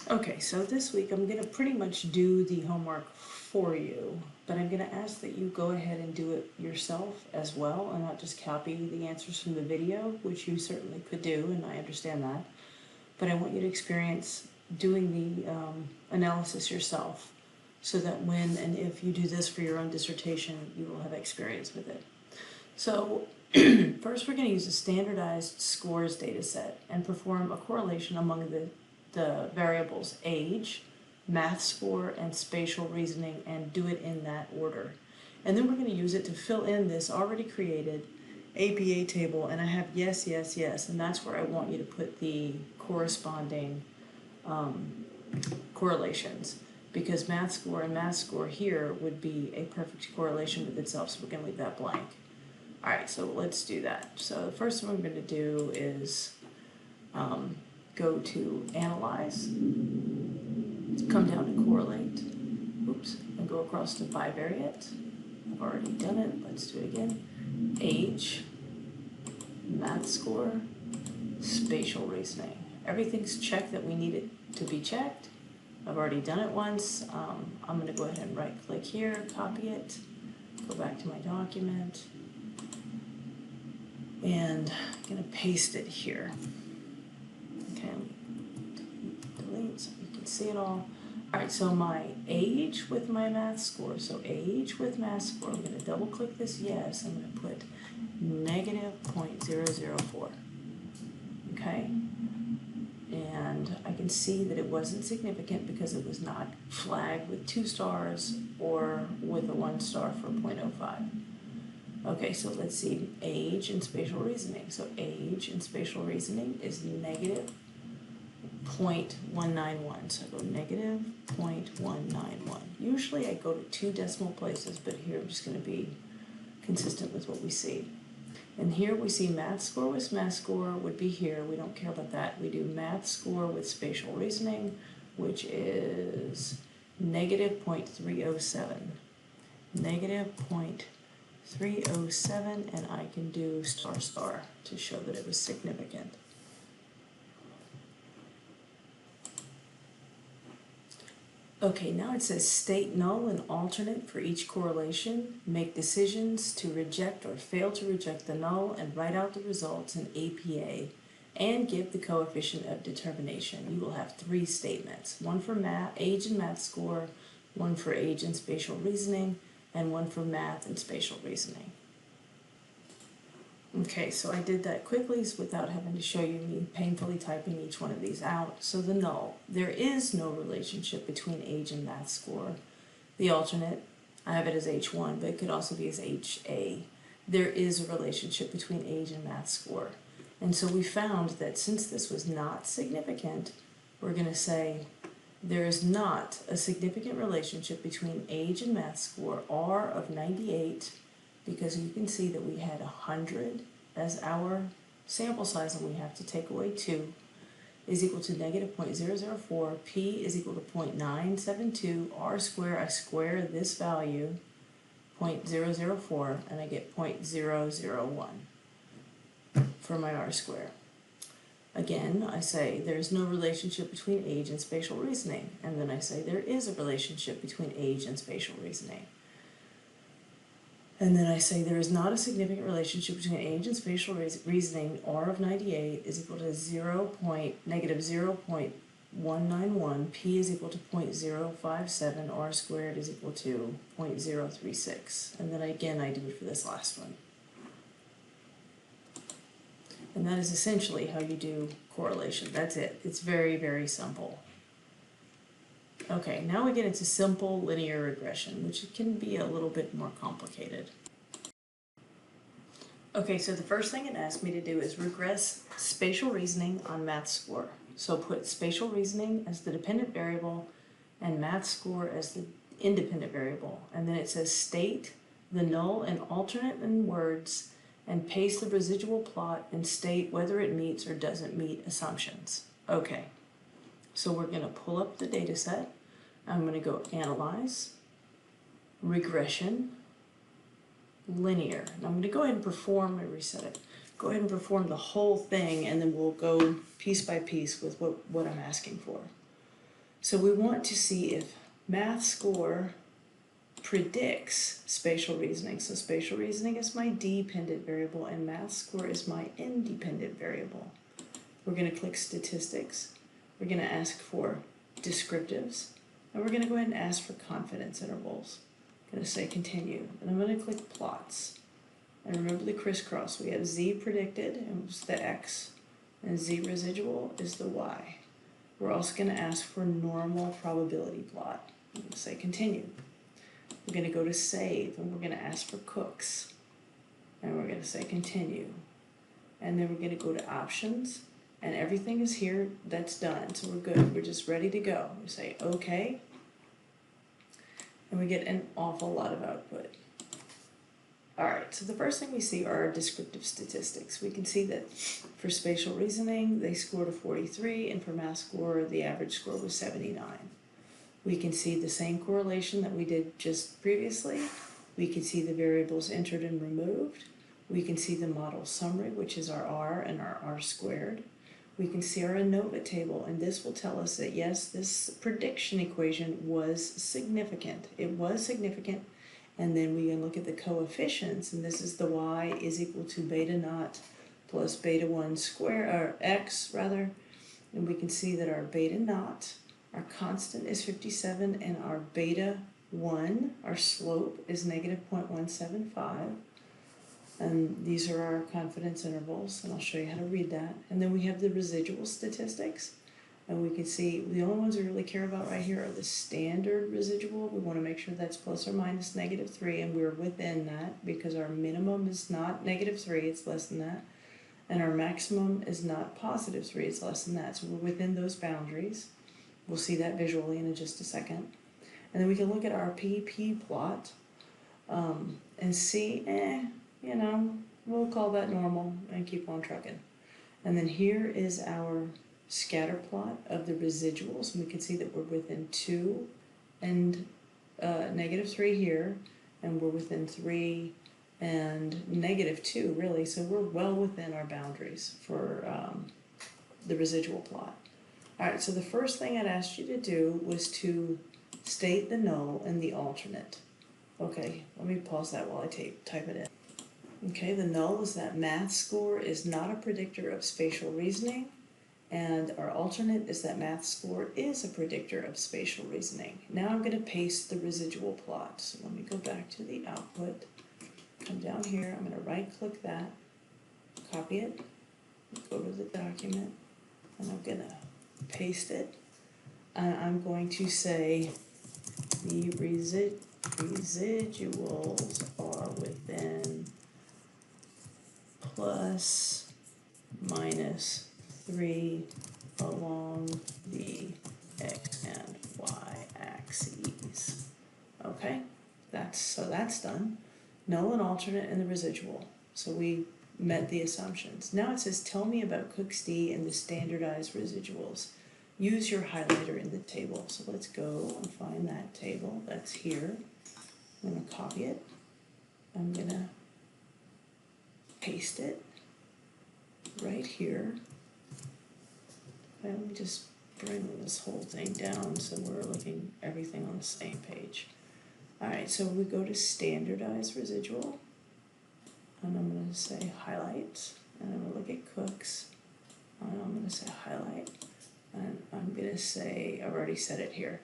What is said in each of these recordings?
Okay, so this week I'm going to pretty much do the homework for you, but I'm going to ask that you go ahead and do it yourself as well and not just copy the answers from the video, which you certainly could do, and I understand that. But I want you to experience doing the analysis yourself so that when and if you do this for your own dissertation, you will have experience with it. So first we're going to use a standardized scores data set and perform a correlation among the variables age, math score, and spatial reasoning, and do it in that order. And then we're going to use it to fill in this already created APA table, and I have yes, yes, yes, and that's where I want you to put the corresponding correlations, because math score and math score here would be a perfect correlation with itself, so we're going to leave that blank. Alright, so let's do that. So the first thing we're going to do is go to Analyze, come down to Correlate, and go across to Bivariate. I've already done it, let's do it again. Age, math score, spatial reasoning. Everything's checked that we need it to be checked. I've already done it once. I'm going to go ahead and right click here, copy it, go back to my document, and I'm going to paste it here. Okay, delete so you can see it all. Alright, so my age with my math score. So age with math score, I'm going to double click this yes, I'm going to put negative 0.004. Okay, and I can see that it wasn't significant because it was not flagged with 2 stars or with a 1 star for 0.05. Okay, so let's see age and spatial reasoning. So age and spatial reasoning is negative 0.191. So I go negative 0.191. Usually I go to 2 decimal places, but here I'm just going to be consistent with what we see. And here we see math score with math score would be here. We don't care about that. We do math score with spatial reasoning, which is negative 0.307. Negative 0.307, and I can do star star to show that it was significant. Okay, now it says state null and alternate for each correlation, make decisions to reject or fail to reject the null, and write out the results in APA, and give the coefficient of determination. You will have 3 statements, one for age and math score, one for age and spatial reasoning, and one for math and spatial reasoning. Okay, so I did that quickly without having to show you me painfully typing each one of these out. So the null, there is no relationship between age and math score. The alternate, I have it as H1, but it could also be as HA. There is a relationship between age and math score. And so we found that since this was not significant, we're going to say there is not a significant relationship between age and math score, R of 98, because you can see that we had 100 as our sample size and we have to take away 2, is equal to negative 0.004, P is equal to 0.972, R squared, I square this value, 0.004, and I get 0.001 for my R squared. Again, I say there's no relationship between age and spatial reasoning, and then I say there is a relationship between age and spatial reasoning. And then I say there is not a significant relationship between age and spatial reasoning. R of 98 is equal to negative 0.191. P is equal to 0.057. R squared is equal to 0.036. And then again, I do it for this last one. And that is essentially how you do correlation. That's it. It's very, very simple. Okay, now we get into simple linear regression, which can be a little bit more complicated. Okay, so the first thing it asked me to do is regress spatial reasoning on math score. So put spatial reasoning as the dependent variable and math score as the independent variable. And then it says state the null and alternate in words and paste the residual plot and state whether it meets or doesn't meet assumptions. Okay, so we're going to pull up the data set. I'm going to go Analyze, Regression, Linear. And I'm going to go ahead and perform, reset it, go ahead and perform the whole thing, and then we'll go piece by piece with what I'm asking for. So we want to see if math score predicts spatial reasoning. So spatial reasoning is my dependent variable and math score is my independent variable. We're going to click statistics. We're going to ask for descriptives. And we're going to go ahead and ask for confidence intervals. I'm going to say continue. And I'm going to click plots. And remember the crisscross. We have z predicted, and it was the x, and z residual is the y. We're also going to ask for normal probability plot. I'm going to say continue. We're going to go to save, and we're going to ask for cooks. And we're going to say continue. And then we're going to go to options, and everything is here. That's done. So we're good. We're just ready to go. We say OK. And we get an awful lot of output. Alright, so the first thing we see are our descriptive statistics. We can see that for spatial reasoning, they scored a 43, and for math score, the average score was 79. We can see the same correlation that we did just previously. We can see the variables entered and removed. We can see the model summary, which is our R and our R squared. We can see our ANOVA table, and this will tell us that yes, this prediction equation was significant. It was significant. And then we can look at the coefficients, and this is the y is equal to beta naught plus beta 1 square, or x rather. And we can see that our beta naught, our constant is 57, and our beta 1, our slope, is negative 0.175. And these are our confidence intervals, and I'll show you how to read that. And then we have the residual statistics. And we can see the only ones we really care about right here are the standard residual. We want to make sure that's plus or minus negative 3, and we're within that because our minimum is not negative 3, it's less than that. And our maximum is not positive 3, it's less than that. So we're within those boundaries. We'll see that visually in just a second. And then we can look at our PP plot and see, you know, we'll call that normal and keep on trucking. And then here is our scatter plot of the residuals, and we can see that we're within 2 and negative 3 here, and we're within 3 and negative 2 really, so we're well within our boundaries for the residual plot. Alright, so the first thing I'd asked you to do was to state the null and the alternate. Okay, let me pause that while I type it in. Okay, the null is that math score is not a predictor of spatial reasoning, and our alternate is that math score is a predictor of spatial reasoning. Now I'm going to paste the residual plot. So let me go back to the output, come down here, I'm going to right click that, copy it, go to the document, and I'm going to paste it. And I'm going to say the residuals are within plus minus 3 along the x and y axes. Okay, so that's done. Null and alternate and the residual. So we met the assumptions. Now it says tell me about Cook's D and the standardized residuals. Use your highlighter in the table. So let's go and find that table. That's here. I'm going to copy it. I'm going to paste it right here. Let me just bring this whole thing down so we're looking everything on the same page. Alright, so we go to standardized residual, and I'm going to say highlight, and I'm going to look at Cook's, and I'm going to say highlight, and I'm going to say, I've already said it here,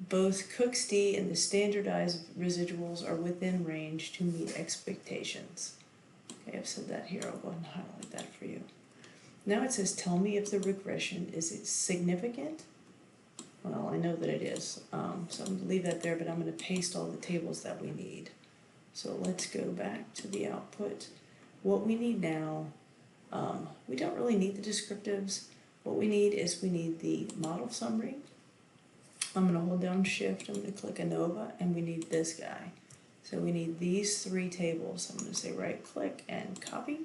both Cook's D and the standardized residuals are within range to meet expectations. Okay, I've said that here, I'll go ahead and highlight that for you. Now it says, tell me if the regression is significant. Well, I know that it is, so I'm going to leave that there, but I'm going to paste all the tables that we need. So let's go back to the output. What we need now, we don't really need the descriptives. What we need is we need the model summary. I'm going to hold down Shift, I'm going to click ANOVA, and we need this guy. So we need these 3 tables. I'm going to say right click and copy.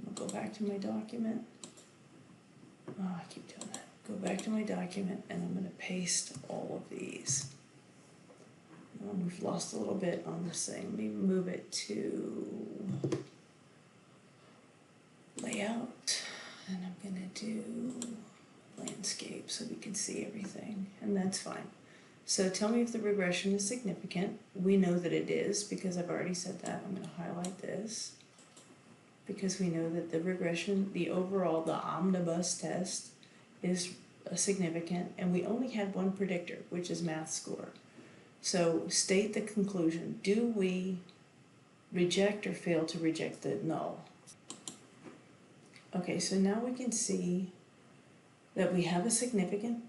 I'll go back to my document. Oh, I keep doing that. Go back to my document, and I'm going to paste all of these. We've lost a little bit on this thing. Let me move it to layout, and I'm going to do landscape. landscape so we can see everything, and that's fine. So tell me if the regression is significant. We know that it is because I've already said that. I'm going to highlight this because we know that the regression, the overall, the omnibus test is significant, and we only had one predictor, which is math score. So state the conclusion. Do we reject or fail to reject the null? Okay, so now we can see that we have a significant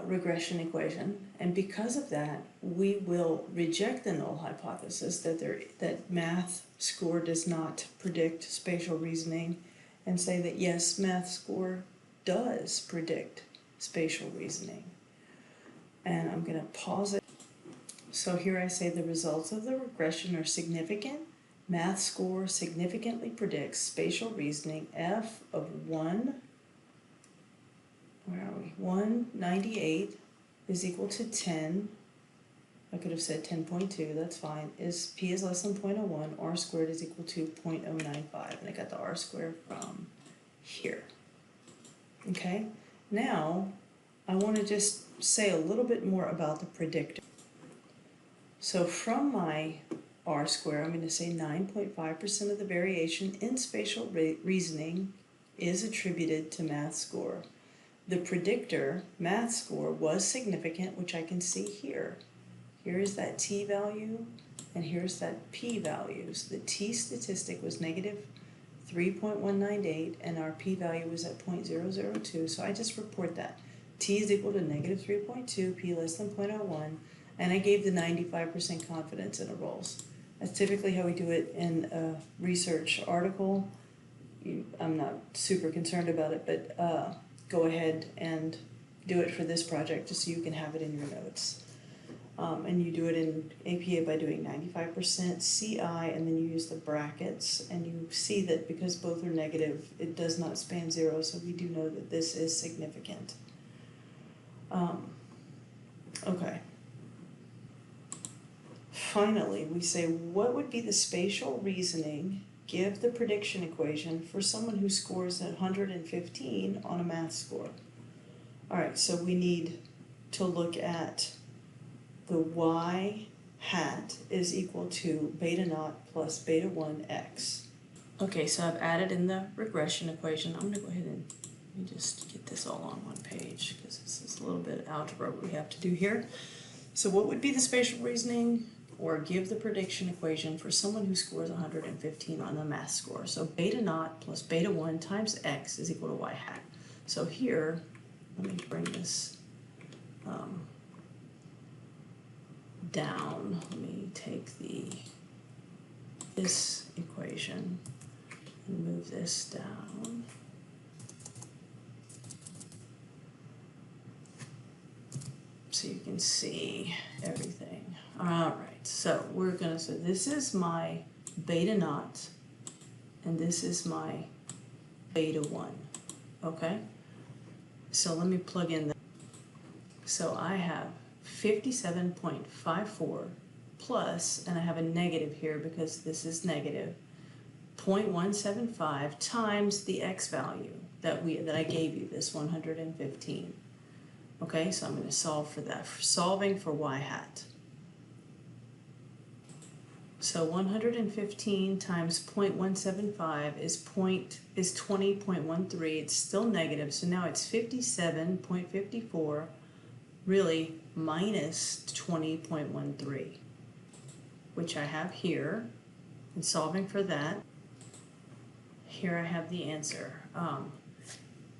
regression equation, and because of that, we will reject the null hypothesis that math score does not predict spatial reasoning, and say that yes, math score does predict spatial reasoning. And I'm going to pause it. So here I say the results of the regression are significant. Math score significantly predicts spatial reasoning. F of 198 is equal to 10. I could have said 10.2, that's fine. Is P is less than 0.01, R squared is equal to 0.095. And I got the R squared from here. Okay, now I want to just say a little bit more about the predictor. So from my R square, I'm going to say 9.5% of the variation in spatial reasoning is attributed to math score. The predictor, math score, was significant, which I can see here. Here is that t value, and here's that p value. So the t statistic was negative 3.198, and our p-value was at 0.002, so I just report that. T is equal to negative 3.2, p less than 0.01, and I gave the 95% confidence intervals. That's typically how we do it in a research article. I'm not super concerned about it, but go ahead and do it for this project just so you can have it in your notes. And you do it in APA by doing 95% CI, and then you use the brackets, and you see that because both are negative, it does not span 0, so we do know that this is significant. Okay. Finally, we say, what would be the spatial reasoning, give the prediction equation for someone who scores 115 on a math score? All right, so we need to look at the y hat is equal to beta naught plus beta 1 x. Okay, so I've added in the regression equation. I'm going to go ahead and let me just get this all on one page because this is a little bit of algebra we have to do here. So what would be the spatial reasoning, or give the prediction equation for someone who scores 115 on the math score? So beta naught plus beta 1 times x is equal to y hat. So here, let me bring this down. Let me take this equation and move this down. So you can see everything. All right, so we're gonna say this is my beta naught and this is my beta 1, okay? So let me plug in that. So I have 57.54 plus, and I have a negative here because this is negative, 0.175 times the x value that I gave you, this 115. Okay, so I'm going to solve for that, solving for y hat. So 115 times 0.175 is 20.13. It's still negative, so now it's 57.54, really minus 20.13, which I have here. And solving for that, here I have the answer.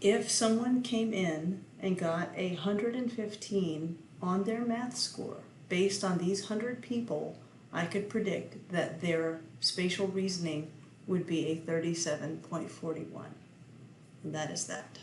If someone came in and got 115 on their math score based on these 100 people, I could predict that their spatial reasoning would be a 37.41. And that is that.